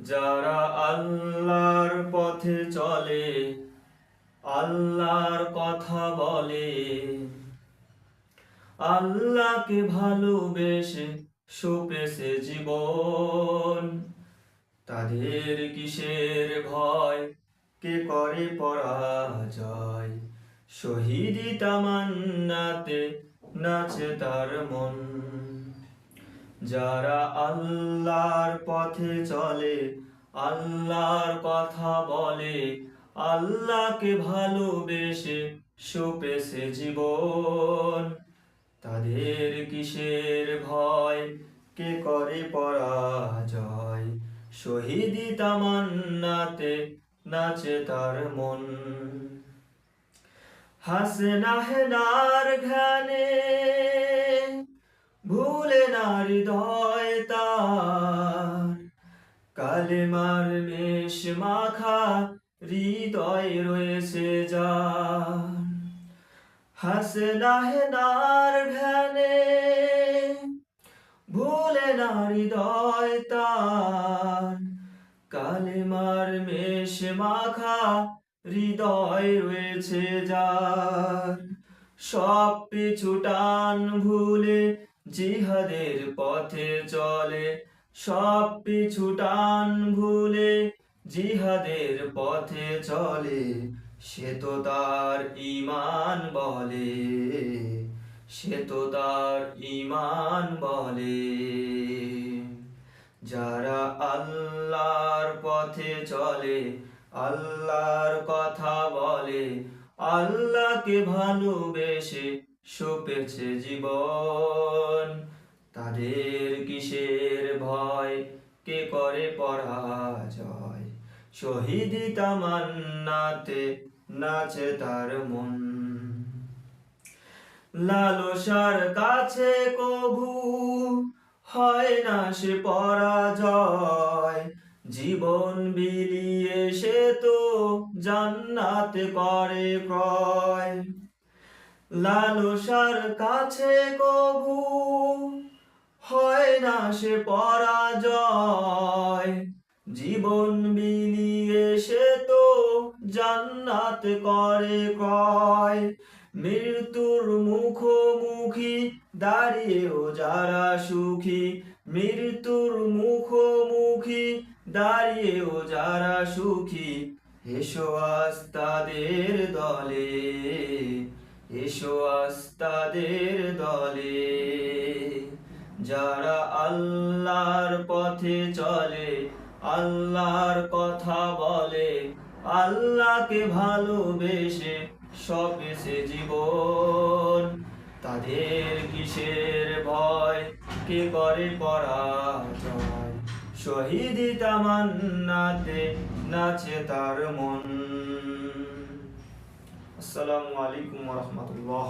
যারা আল্লাহর পথে চলে, আল্লাহর কথা বলে, আল্লাহকে ভালোবেসে সপেছে জীবন, তাদের কিসের ভয়, কে করে পরাজয়। শহীদি তামান্নাতে নাচে তার মন। যারা আল্লাহর পথে চলে, আল্লাহর কথা বলে, আল্লাহকে ভালোবেসে সপেছে জীবন, তাদের কিসের ভয়, কে করে পরাজয়। শহীদি তামান্নাতে নাচে তার মন। হাসনা হেনার ঘানে ভুলে না হৃদয় তার, কালেমার মেষ মাখা হৃদয় রয়েছে যার। হাসনা হেনার ঘানে ভুলে না হৃদয় তার, কালেমার মেষ মাখা হৃদয় রয়েছে যার। সব পিছু টান ভুলে জিহাদের পথে চলে, সব পিছু টান ভুলে জিহাদের পথে চলে, সে তো তার ঈমান বলে, সে তো তার ঈমান বলে। যারা আল্লাহর পথে চলে, আল্লাহর কথা বলে, আল্লাহকে ভালোবেসে সপেছে জীবন, তাদের কিসের ভয়, কে করে পরাজয়। শহীদি তামান্নাতে নাচে তার মন। লালসার কাছে কভু হয় না সে পরাজয়, জীবন বিলিয়ে সে তো জান্নাত করে ক্রয়। লালসার কাছে কভু হয় না সে পরাজয়, জীবন বিলিয়ে সে তো জান্নাত করে ক্রয়। মৃত্যুর মুখোমুখি দাঁড়িয়েও যারা সুখী, মৃত্যুর মুখোমুখি দাঁড়িয়েও যারা সুখী, এসো আজ তাদের দলে, এসো আজ তাদের দলে। যারা আল্লাহর পথে চলে, আল্লাহর কথা বলে, আল্লাহকে ভালোবেসে সপেছে জীবন, তাদের কিসের ভয়, কে করে পরাজয়। শহীদি তামান্নাতে নাচে তার মন। আসসালামু আলাইকুম ওয়া রাহমাতুল্লাহ।